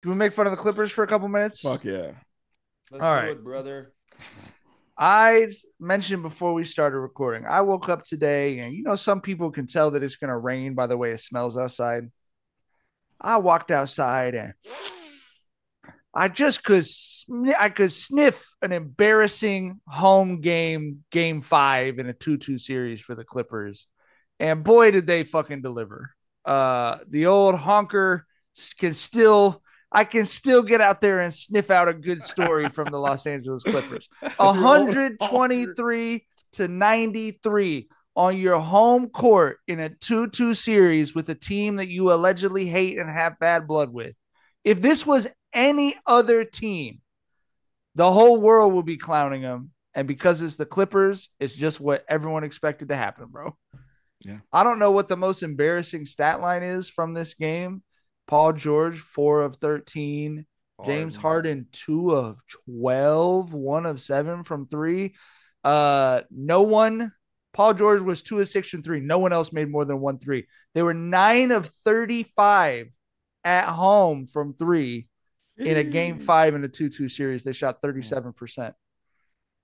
Can we make fun of the Clippers for a couple minutes? Fuck yeah. All Let's do right. it, brother. I mentioned before we started recording, I woke up today and some people can tell that it's going to rain by the way it smells outside. I walked outside and I could sniff an embarrassing home game 5 in a 2-2 series for the Clippers. And boy did they fucking deliver. The old honker can still I can still get out there and sniff out a good story from the Los Angeles Clippers. The old honker. 123-93 on your home court in a 2-2 series with a team that you allegedly hate and have bad blood with. If this was any other team, the whole world would be clowning them. And because it's the Clippers, it's just what everyone expected to happen, bro. Yeah. I don't know what the most embarrassing stat line is from this game. Paul George, 4 of 13. James Harden, 2 of 12, 1 of 7 from 3. No one, Paul George was 2 of 6 from 3. No one else made more than 1 3. They were 9 of 35 at home from 3 in a game 5 in a 2-2 series. They shot 37%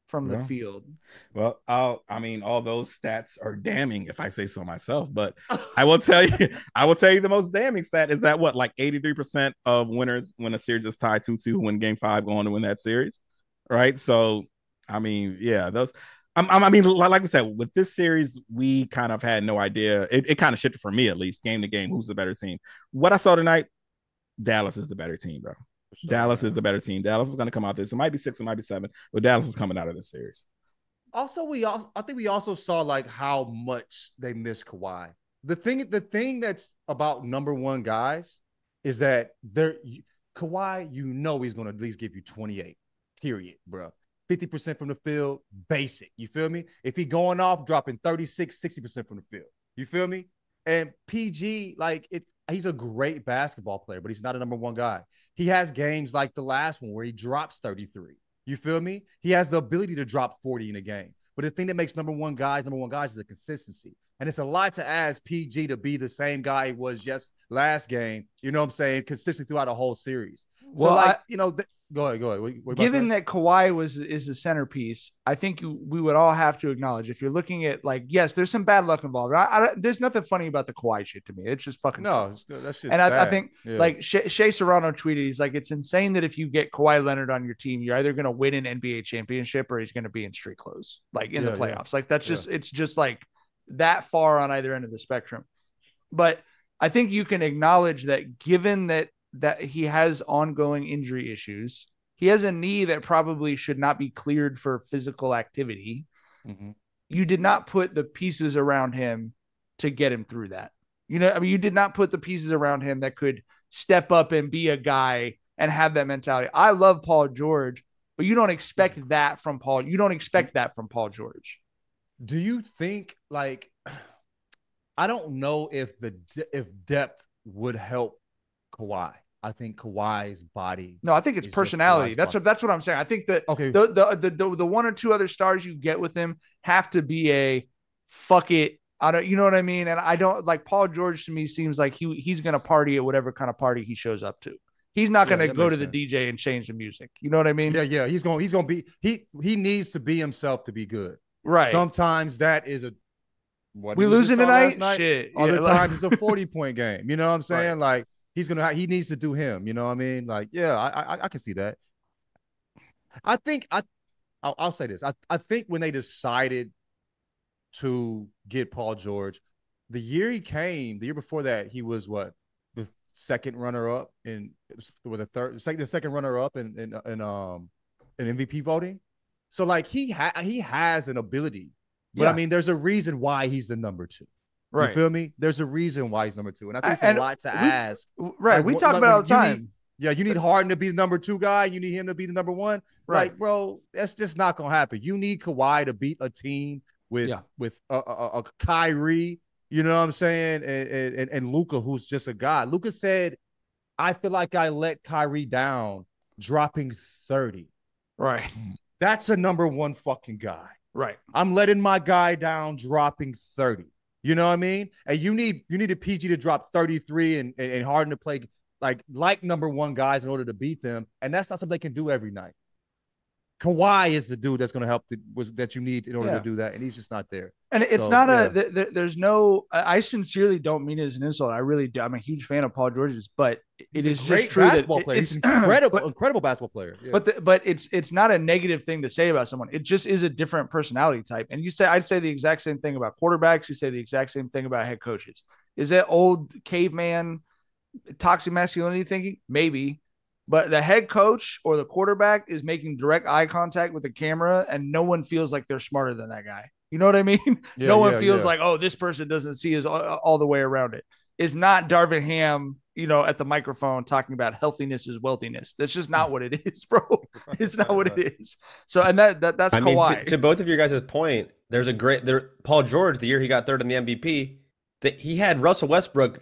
from the Well, field. well, all those stats are damning if I say so myself, but I will tell you, the most damning stat is that what, like 83% of winners when a series is tied 2-2 who win game 5 go on to win that series. Right. So, yeah, those, like we said, with this series, we kind of had no idea. It kind of shifted for me, at least, game to game, who's the better team. What I saw tonight, Dallas is the better team, bro. Sure, Dallas man. is the better team. Dallas is going to come out this. It might be 6, it might be 7, but Dallas is coming out of this series. Also, I think we also saw like how much they miss Kawhi. The thing that's about number one guys is that they're Kawhi, he's gonna at least give you 28. Period, bro. 50% from the field, basic. You feel me? If he going off, dropping 36, 60% from the field. You feel me? And PG, he's a great basketball player, but he's not a number one guy. He has games like the last one where he drops 33. You feel me? He has the ability to drop 40 in a game. But the thing that makes number one guys is the consistency. And it's a lot to ask PG to be the same guy he was just last game, you know what I'm saying, consistent throughout a whole series. So, Well, go ahead. What about given that Kawhi is the centerpiece, I think we would all have to acknowledge if you're looking at yes, there's some bad luck involved. There's nothing funny about the Kawhi shit to me. It's just fucking No, sucks. that shit's And I sad. think Yeah. Shea Serrano tweeted, he's like, it's insane that if you get Kawhi Leonard on your team, you're either going to win an NBA championship or he's going to be in street clothes, like in the Yeah, yeah. playoffs. Like that's Yeah. it's just like that far on either end of the spectrum. But I think you can acknowledge that given that he has ongoing injury issues, he has a knee that probably should not be cleared for physical activity. Mm-hmm. You did not put the pieces around him to get him through that. You did not put the pieces around him that could step up and be a guy and have that mentality. I love Paul George, but you don't expect that from Paul. You don't expect that from Paul George. Do you think I don't know if depth would help Kawhi. I think Kawhi's body No, I think it's is just personality. Kawhi's body. That's what I'm saying. I think that Okay. the one or two other stars you get with him have to be a fuck it. I don't, you know what I mean? And I don't like Paul George to me seems like he's gonna party at whatever kind of party he shows up to. He's not Yeah, gonna that go makes to the sense. DJ and change the music. You know what I mean? Yeah, yeah. He's gonna be he needs to be himself to be good. Right. Sometimes that is what We we just losing saw last tonight? night. Shit. Other Yeah. times it's a 40-point game. You know what I'm Right. saying? Like he needs to do him. You know what I mean? Like, yeah, I can see that. I think I'll say this. I think when they decided to get Paul George, the year before that, he was what, the second runner up in with the second runner up in MVP voting. So like he has an ability, but I Yeah. mean, there's a reason why he's the number two. You Right. feel me? There's a reason why he's number two, and I think it's a And lot to we ask. right. We talk Like about it all when the you need, time. yeah, you need Harden to be the number two guy. You need him to be the number one. Right. Like, bro, that's just not gonna happen. You need Kawhi to beat a team with Yeah. a Kyrie. You know what I'm saying? And Luka, who's just a guy. Luka said, "I feel like I let Kyrie down, dropping 30." Right. That's a number one fucking guy. Right. I'm letting my guy down, dropping 30. You know what I mean? And you need a PG to drop 33 and Harden to play like number one guys in order to beat them, and that's not something they can do every night. Kawhi is the dude that's going to help that you need in order to do that, and he's just not there. And it's there's no. I sincerely don't mean it as an insult. I really do. I'm a huge fan of Paul George's, but it is just true that he's incredible basketball player. Yeah. But it's not a negative thing to say about someone. It just is a different personality type. And I'd say the exact same thing about quarterbacks. You say the exact same thing about head coaches. Is that old caveman toxic masculinity thinking? Maybe. But the head coach or the quarterback is making direct eye contact with the camera, and no one feels like they're smarter than that guy. You know what I mean? Yeah, no one feels like, oh, this person doesn't see us all the way around it. It's not Darvin Ham, at the microphone talking about healthiness is wealthiness. That's just not what it is, bro. It's not what it is. So, and that's Kawhi. Mean, to both of your guys' point, there's Paul George, the year he got third in the MVP, that he had Russell Westbrook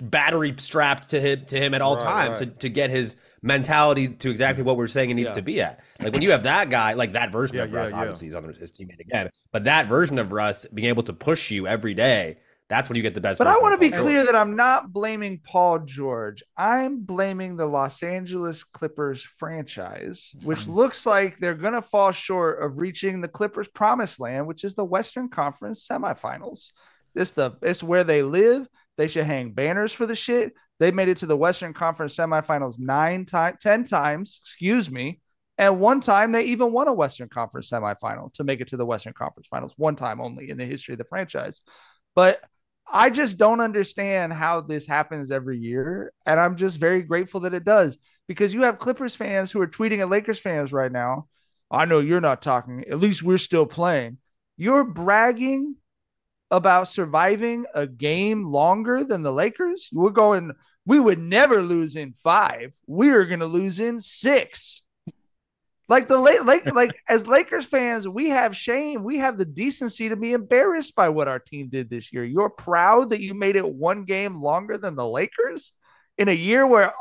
battery strapped to him at all times to get his mentality to exactly what we're saying it needs to be at. Like when you have that guy, like that version of Russ, obviously he's on his teammate again, but that version of Russ being able to push you every day, that's when you get the best. But I want to be clear that I'm not blaming Paul George. I'm blaming the Los Angeles Clippers franchise, which looks like they're going to fall short of reaching the Clippers' promised land, which is the Western Conference semifinals. It's where they live. They should hang banners for the shit. They made it to the Western Conference semifinals 10 times, and one time they even won a Western Conference semifinal to make it to the Western Conference finals. One time only in the history of the franchise. But I just don't understand how this happens every year, and I'm just very grateful that it does, because you have Clippers fans who are tweeting at Lakers fans right now. I know you're not talking. At least we're still playing. You're bragging about surviving a game longer than the Lakers. We would never lose in 5. We're going to lose in 6. Like as Lakers fans, we have shame. We have the decency to be embarrassed by what our team did this year. You're proud that you made it one game longer than the Lakers in a year where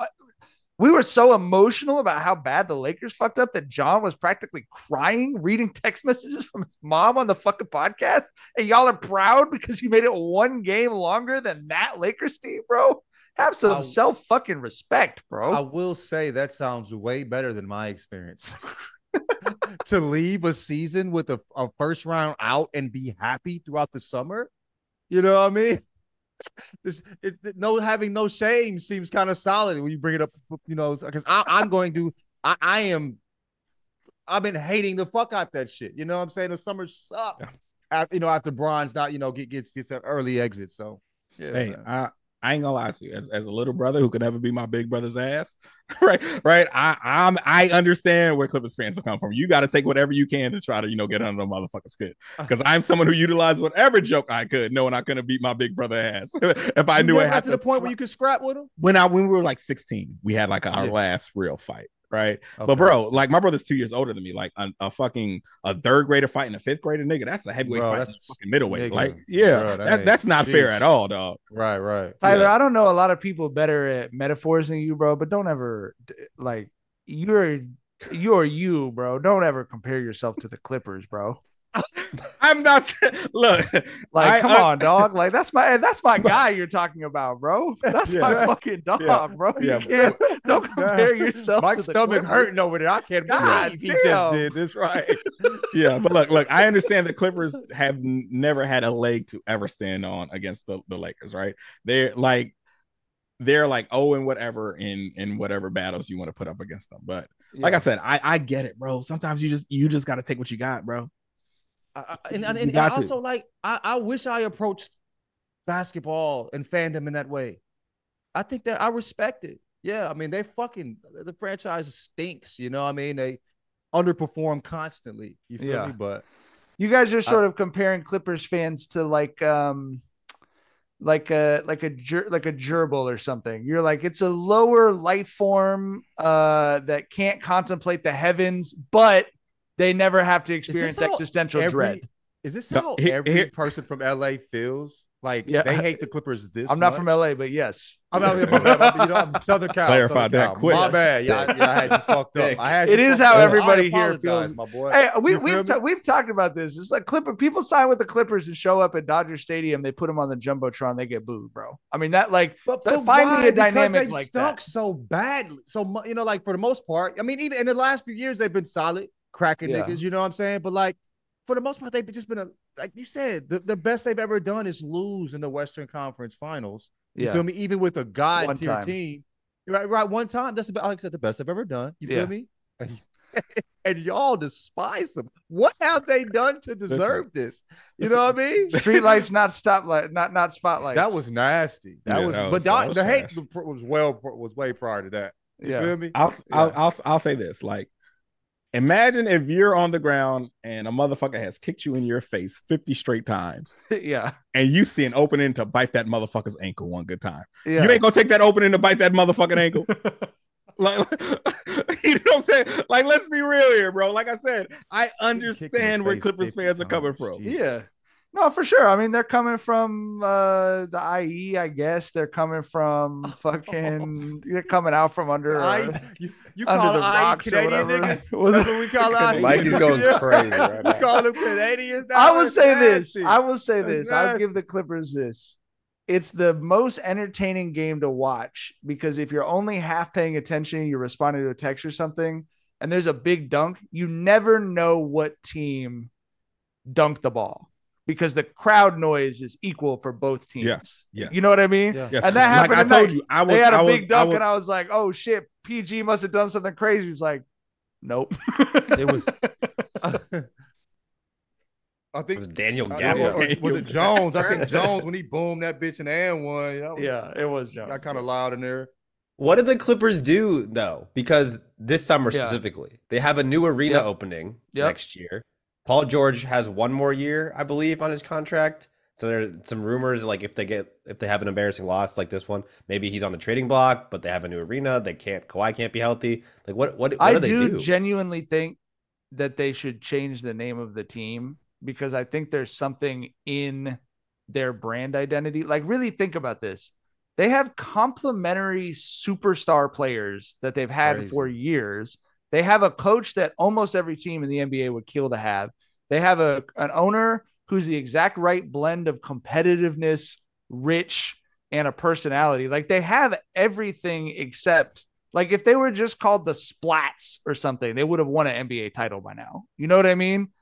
we were so emotional about how bad the Lakers fucked up that John was practically crying, reading text messages from his mom on the fucking podcast. And y'all are proud because you made it one game longer than that Lakers team, bro. Have some self-fucking respect, bro. I will say that sounds way better than my experience. To leave a season with a first round out and be happy throughout the summer. You know what I mean? Having no shame seems kind of solid when you bring it up, because I've been hating the fuck out that shit. You know what I'm saying? The summer sucked. Yeah. After Bron's not, gets an early exit. So yeah. Hey, I ain't gonna lie to you. As a little brother who could never be my big brother's ass, right. I understand where Clippers fans will come from. You got to take whatever you can to try to get under the motherfucker's skin. Because I'm someone who utilized whatever joke I could, knowing I couldn't beat my big brother ass. If I knew it had to the point where you could scrap with him. When we were like 16, we had like our last real fight. Right. Okay. But bro, like my brother's 2 years older than me. Like a third grader fighting a fifth grader, nigga. That's a heavyweight fight. That's fucking middleweight. Nigga. Like, yeah, bro, that's not fair at all, dog. Right. Tyler, I don't know a lot of people better at metaphors than you, bro. But don't ever you're you, bro. Don't ever compare yourself to the Clippers, bro. I'm not. Look, come on, dog. Like that's my guy you're talking about, bro. That's my fucking dog, bro. You can't don't compare yourself. My stomach hurting over there. I can't believe he just did this, right? Yeah, but look. I understand the Clippers have never had a leg to ever stand on against the Lakers, right? They're like 0 and whatever in whatever battles you want to put up against them. But like I said, I get it, bro. Sometimes you just got to take what you got, bro. And also, I wish I approached basketball and fandom in that way. I think that I respect it. Yeah, I mean, the franchise stinks. You know what I mean? They underperform constantly. You feel me? But you guys are sort of comparing Clippers fans to like a gerbil or something. You're like, it's a lower life form that can't contemplate the heavens, but they never have to experience existential dread. Is this No, how here- every here- person from LA feels? Like Yeah. they hate the Clippers this I'm not much? from LA, but yes. I'm I'm Southern Cal. Clarify Southern that Cal. quick. My bad. Yeah, I had you fucked up. Dick. I had It you is fucked how up. everybody I here apologize, feels. my boy. Hey, You feel me? we've talked about this. It's like people sign with the Clippers and show up at Dodger Stadium. They put them on the jumbotron. They get booed, bro. I mean that But find why? me a Because dynamic they like stunk that. so badly. So like for the most part, I mean, even in the last few years, they've been solid, cracking Yeah. niggas. You know what I'm saying? But like for the most part, they've just been like you said, the best they've ever done is lose in the Western Conference Finals. You feel me? Even with a god tier team, right? One time, that's about like I said, the best they've ever done. You feel me? And y'all despise them. What have they done to deserve this? You know what I mean? Street lights, not stoplight, not spotlights. That was nasty. That was the hate was way prior to that. You feel me? I'll say this. Like, imagine if you're on the ground and a motherfucker has kicked you in your face 50 straight times. Yeah. And you see an opening to bite that motherfucker's ankle one good time. Yeah. You ain't gonna take that opening to bite that motherfucking ankle. Like, you know what I'm saying? Like, let's be real here, bro. Like I said, I understand where Clippers fans are coming from. Yeah. No, for sure. I mean, they're coming from the IE, I guess. They're coming from fucking. They're coming out from under. You under call the IE rocks Canadian or whatever. niggas? That's what we call IE. Mikey's going crazy right now. You call them Canadians? I will say this. Nasty. I will say That's this. I'll nasty. give the Clippers this. It's the most entertaining game to watch because if you're only half paying attention, you're responding to a text or something, and there's a big dunk, you never know what team dunked the ball because the crowd noise is equal for both teams. Yes. You know what I mean? Yeah. Yes. And that happened. Like I told you, they had a big dunk, and I was like, "Oh shit, PG must have done something crazy." He's like, "Nope." It was. I think It was Daniel or Gafford. was it Jones? I think Jones when he boomed that bitch in the and one. Yeah, it was Jones. Got kind of loud in there. What did the Clippers do though? Because this summer Yeah. specifically, they have a new arena opening next year. Paul George has one more year, I believe, on his contract. So there's some rumors like if they have an embarrassing loss like this one, maybe he's on the trading block, but they have a new arena. Kawhi can't be healthy. Like what do they do? I genuinely think that they should change the name of the team because I think there's something in their brand identity. Like really think about this. They have complementary superstar players that they've had for years. They have a coach that almost every team in the NBA would kill to have. They have an owner who's the exact right blend of competitiveness, rich, and a personality. Like they have everything except like if they were just called the Splats or something, they would have won an NBA title by now. You know what I mean?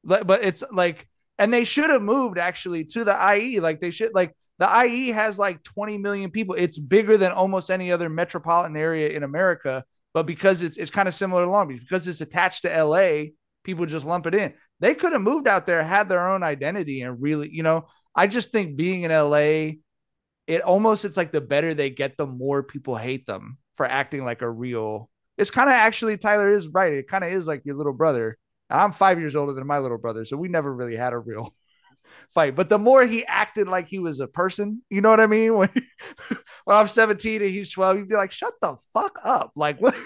But it's like, and they should have moved actually to the IE. Like they should, like the IE has like 20 million people. It's bigger than almost any other metropolitan area in America. But because it's kind of similar to Long Beach, because it's attached to LA, people just lump it in. They could have moved out there, had their own identity, and really, you know, I just think being in LA, it's like the better they get, the more people hate them for acting like a real. It's kind of actually, Tyler is right. It kind of is like your little brother. I'm 5 years older than my little brother, so we never really had a real fight. But the more he acted like he was a person, you know what I mean? When I'm 17 and he's 12, you'd be like, shut the fuck up. Like, what?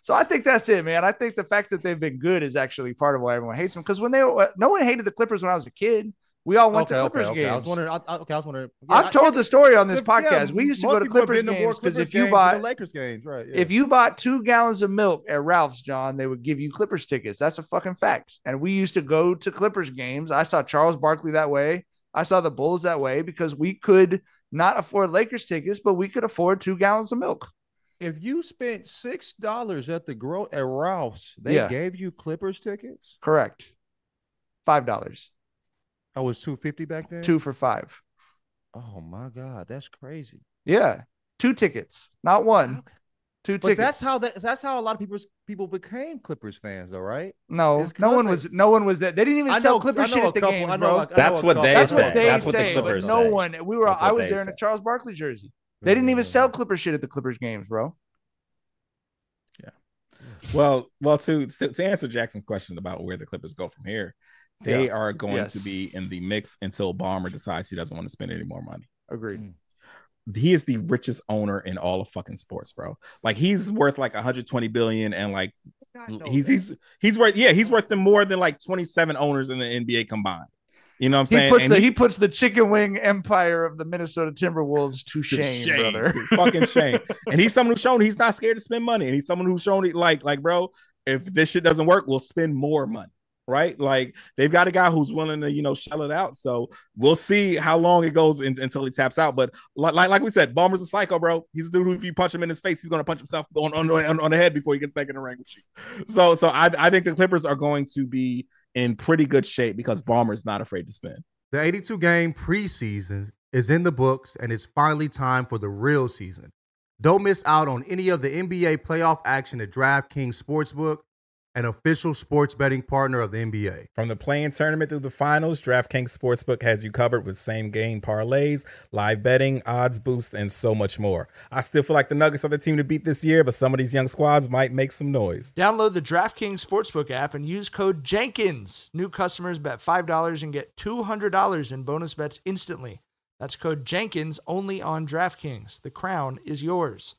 So I think that's it, man. I think the fact that they've been good is actually part of why everyone hates them. Because no one hated the Clippers when I was a kid. We all went to Clippers games. I was wondering. I've told the story on this podcast. We used to go to Clippers games because if you bought Lakers games, right? If you bought 2 gallons of milk at Ralph's, John, they would give you Clippers tickets. That's a fucking fact. And we used to go to Clippers games. I saw Charles Barkley that way. I saw the Bulls that way because we could not afford Lakers tickets, but we could afford 2 gallons of milk. If you spent $6 at Ralph's, they gave you Clippers tickets? Correct. $5. I was $2.50 back then. 2 for $5. Oh my God, that's crazy. Yeah, 2 tickets, not 1. 2 but tickets. That's how a lot of people became Clippers fans, though, right? No one was that. They didn't even sell Clippers shit at the games, bro. That's what they say. That's what the Clippers say. No one. I was there in a Charles Barkley jersey. They didn't even sell Clippers shit at the Clippers games, bro. Yeah. Well, to answer Jackson's question about where the Clippers go from here, they are going to be in the mix until Ballmer decides he doesn't want to spend any more money. Agreed. He is the richest owner in all of fucking sports, bro. Like he's worth like 120 billion, and like He's worth them more than like 27 owners in the NBA combined. You know what I'm saying? He puts the chicken wing empire of the Minnesota Timberwolves to shame, brother. Fucking shame. And he's someone who's shown he's not scared to spend money. And he's someone who's shown it like, bro, if this shit doesn't work, we'll spend more money. Right? Like they've got a guy who's willing to, shell it out. So we'll see how long it goes until he taps out. But like we said, Ballmer's a psycho, bro. He's the dude who, if you punch him in his face, he's going to punch himself on the head before he gets back in the ring with you. So I think the Clippers are going to be in pretty good shape because Ballmer's not afraid to spend. The 82-game preseason is in the books, and it's finally time for the real season. Don't miss out on any of the NBA playoff action at DraftKings Sportsbook, an official sports betting partner of the NBA. From the play-in tournament through the finals, DraftKings Sportsbook has you covered with same-game parlays, live betting, odds boosts, and so much more. I still feel like the Nuggets are the team to beat this year, but some of these young squads might make some noise. Download the DraftKings Sportsbook app and use code Jenkins. New customers bet $5 and get $200 in bonus bets instantly. That's code Jenkins only on DraftKings. The crown is yours.